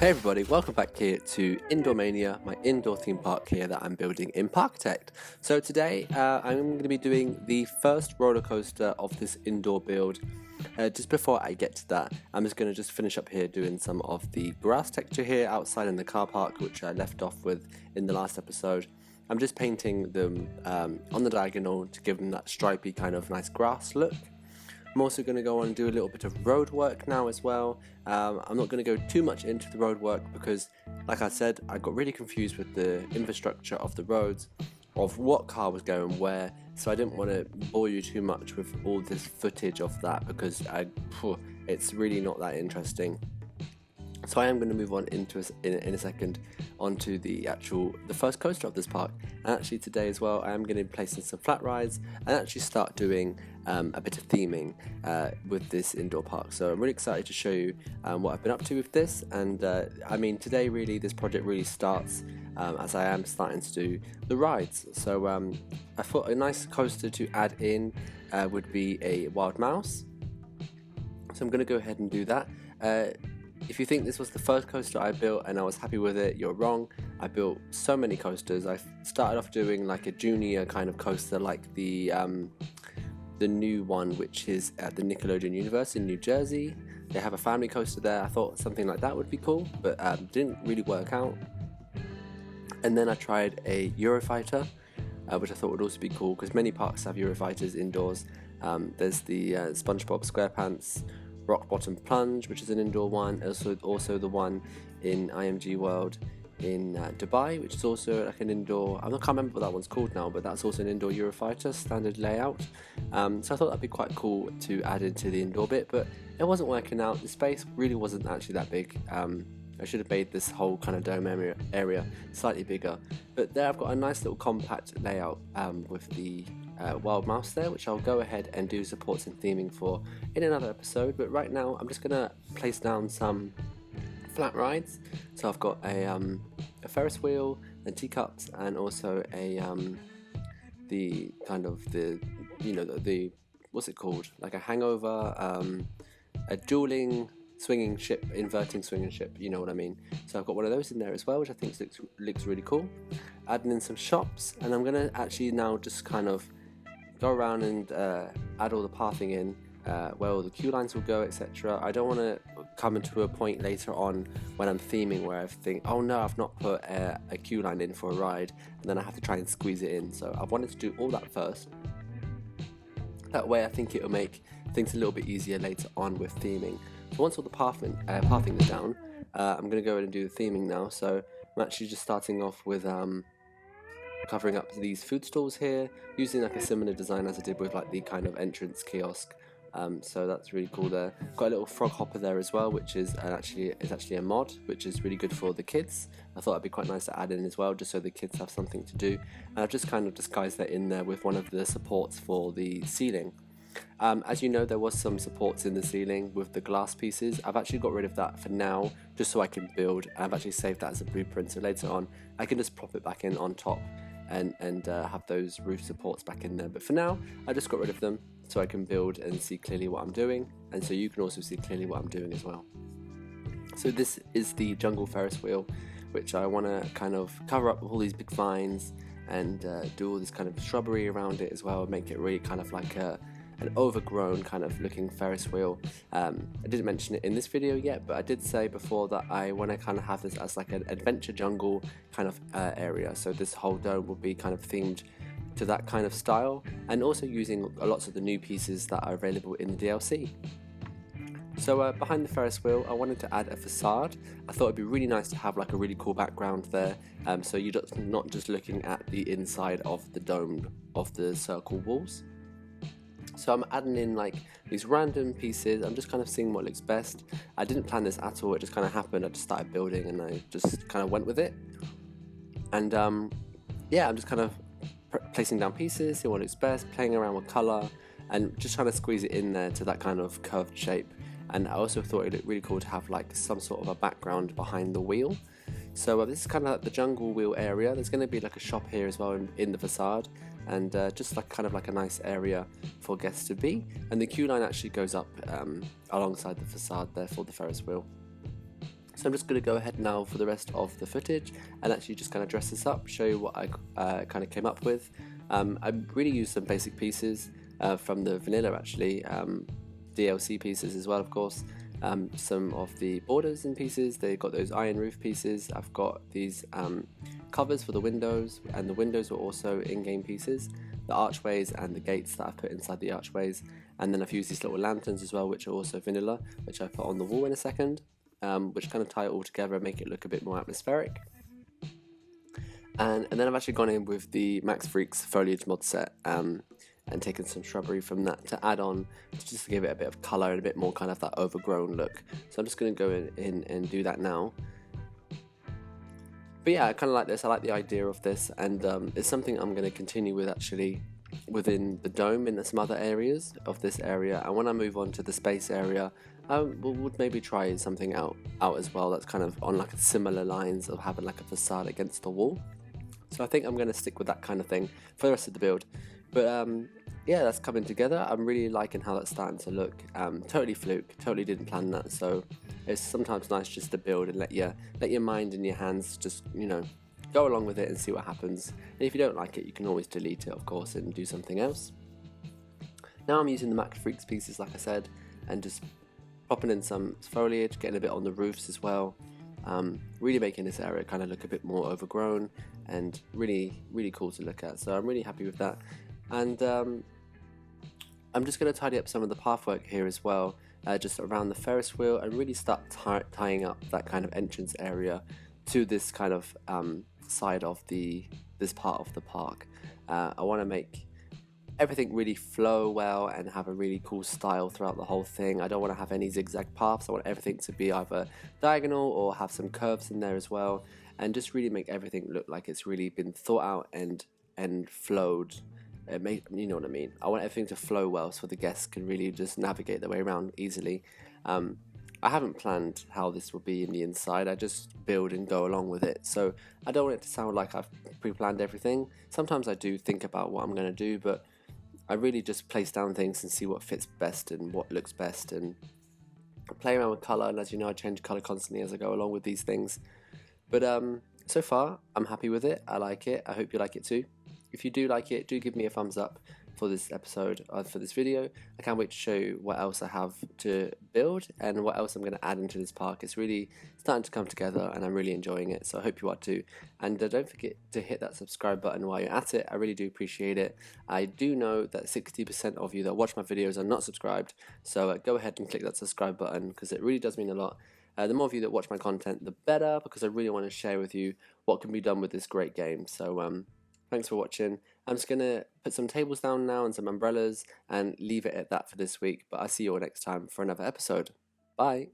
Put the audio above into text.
Hey everybody, welcome back here to Indoor Mania, my indoor theme park here that I'm building in Parkitect. So today I'm going to be doing the first roller coaster of this indoor build. Just before I get to that, I'm just going to finish up here doing some of the grass texture here outside in the car park, which I left off with in the last episode. I'm just painting them on the diagonal to give them that stripy kind of nice grass look. I'm also going to go on and do a little bit of road work now as well. I'm not going to go too much into the road work because, like I said, I got really confused with the infrastructure of the roads, of what car was going where, so I didn't want to bore you too much with all this footage of that because it's really not that interesting. So I am going to move on in a second onto the first coaster of this park, and actually today as well I am going to be placing some flat rides and actually start doing a bit of theming with this indoor park. So I'm really excited to show you what I've been up to with this, and I mean today really this project really starts as I am starting to do the rides. So I thought a nice coaster to add in would be a wild mouse, so I'm going to go ahead and do that. If you think this was the first coaster I built and I was happy with it, you're wrong. I built so many coasters. I started off doing like a junior kind of coaster, like the new one, which is at the Nickelodeon Universe in New Jersey. They have a family coaster there. I thought something like that would be cool, but didn't really work out. And then I tried a Eurofighter, which I thought would also be cool because many parks have Eurofighters indoors. There's the SpongeBob SquarePants Rock Bottom Plunge, which is an indoor one, also the one in IMG World in Dubai, which is also like an indoor, I can't remember what that one's called now, but that's also an indoor Eurofighter standard layout. So I thought that'd be quite cool to add into the indoor bit, but it wasn't working out. The space really wasn't actually that big. I should have made this whole kind of dome area slightly bigger, but there I've got a nice little compact layout with the wild mouse there, which I'll go ahead and do supports and theming for in another episode. But right now I'm just gonna place down some flat rides. So I've got a Ferris wheel and teacups, and also the what's it called, like a hangover, a dueling swinging ship, inverting swinging ship, you know what I mean. So I've got one of those in there as well, which I think looks really cool. Adding in some shops, and I'm gonna actually now just kind of go around and add all the pathing in, where all the queue lines will go, etc. I don't want to come into a point later on when I'm theming where I think, oh no, I've not put a queue line in for a ride, and then I have to try and squeeze it in. So I wanted to do all that first. That way I think it'll make things a little bit easier later on with theming. So once all the pathing is down, I'm going to go ahead and do the theming now. So I'm actually just starting off with covering up these food stalls here, using like a similar design as I did with like the kind of entrance kiosk. So that's really cool there. Got a little frog hopper there as well, which is actually a mod, which is really good for the kids. I thought it'd be quite nice to add in as well, just so the kids have something to do. And I've just kind of disguised that in there with one of the supports for the ceiling. As you know, there was some supports in the ceiling with the glass pieces. I've actually got rid of that for now, just so I can build. I've actually saved that as a blueprint, so later on I can just plop it back in on top and have those roof supports back in there. But for now, I just got rid of them so I can build and see clearly what I'm doing, and so you can also see clearly what I'm doing as well. So this is the jungle Ferris wheel, which I want to kind of cover up with all these big vines and do all this kind of shrubbery around it as well, make it really kind of like an overgrown kind of looking Ferris wheel. I didn't mention it in this video yet, but I did say before that I want to kind of have this as like an adventure jungle kind of area. So this whole dome will be kind of themed to that kind of style, and also using lots of the new pieces that are available in the DLC. So behind the Ferris wheel, I wanted to add a facade. I thought it'd be really nice to have like a really cool background there, so you're not just looking at the inside of the dome of the circle walls. So I'm adding in like these random pieces. I'm just kind of seeing what looks best. I didn't plan this at all, it just kind of happened. I just started building and I just kind of went with it. And yeah, I'm just kind of placing down pieces, seeing what looks best, playing around with colour, and just trying to squeeze it in there to that kind of curved shape. And I also thought it looked really cool to have like some sort of a background behind the wheel. So this is kind of like the jungle wheel area. There's going to be like a shop here as well in the facade, and just like kind of like a nice area for guests to be. And the queue line actually goes up alongside the facade there for the Ferris wheel. So I'm just going to go ahead now for the rest of the footage and actually just kind of dress this up, show you what I kind of came up with. I really used some basic pieces from the vanilla actually, DLC pieces as well of course. Some of the borders and pieces, they've got those iron roof pieces. I've got these covers for the windows, and the windows were also in-game pieces. The archways and the gates that I put inside the archways, and then I've used these little lanterns as well, which are also vanilla, which I put on the wall in a second. Which kind of tie it all together and make it look a bit more atmospheric. And then I've actually gone in with the Max Freaks foliage mod set and taken some shrubbery from that to add on, just to give it a bit of colour and a bit more kind of that overgrown look. So I'm just going to go in and do that now. But yeah, I kind of like this. I like the idea of this, and it's something I'm going to continue with actually within the dome in some other areas of this area. And when I move on to the space area, I would maybe try something out as well that's kind of on like similar lines of having like a facade against the wall. So I think I'm going to stick with that kind of thing for the rest of the build. But yeah, that's coming together. I'm really liking how that's starting to look. Totally fluke, totally didn't plan that. So it's sometimes nice just to build and let your mind and your hands just, you know, go along with it and see what happens. And if you don't like it, you can always delete it, of course, and do something else. Now I'm using the Max Freaks pieces, like I said, and just popping in some foliage, getting a bit on the roofs as well. Really making this area kind of look a bit more overgrown and really cool to look at. So I'm really happy with that. And I'm just going to tidy up some of the pathwork here as well, just around the Ferris wheel, and really start tying up that kind of entrance area to this kind of side of this part of the park. I want to make everything really flow well and have a really cool style throughout the whole thing. I don't want to have any zigzag paths. I want everything to be either diagonal or have some curves in there as well, and just really make everything look like it's really been thought out and flowed. You know what I mean? I want everything to flow well so the guests can really just navigate their way around easily. I haven't planned how this will be in the inside. I just build and go along with it. So I don't want it to sound like I've pre-planned everything. Sometimes I do think about what I'm going to do, but I really just place down things and see what fits best and what looks best, and play around with colour. And as you know, I change colour constantly as I go along with these things. But so far, I'm happy with it. I like it. I hope you like it too. If you do like it, do give me a thumbs up for this episode, for this video. I can't wait to show you what else I have to build and what else I'm going to add into this park. It's really starting to come together and I'm really enjoying it, so I hope you are too. And don't forget to hit that subscribe button while you're at it. I really do appreciate it. I do know that 60% of you that watch my videos are not subscribed, so go ahead and click that subscribe button because it really does mean a lot. The more of you that watch my content, the better, because I really want to share with you what can be done with this great game. So thanks for watching. I'm just going to put some tables down now and some umbrellas and leave it at that for this week. But I'll see you all next time for another episode. Bye.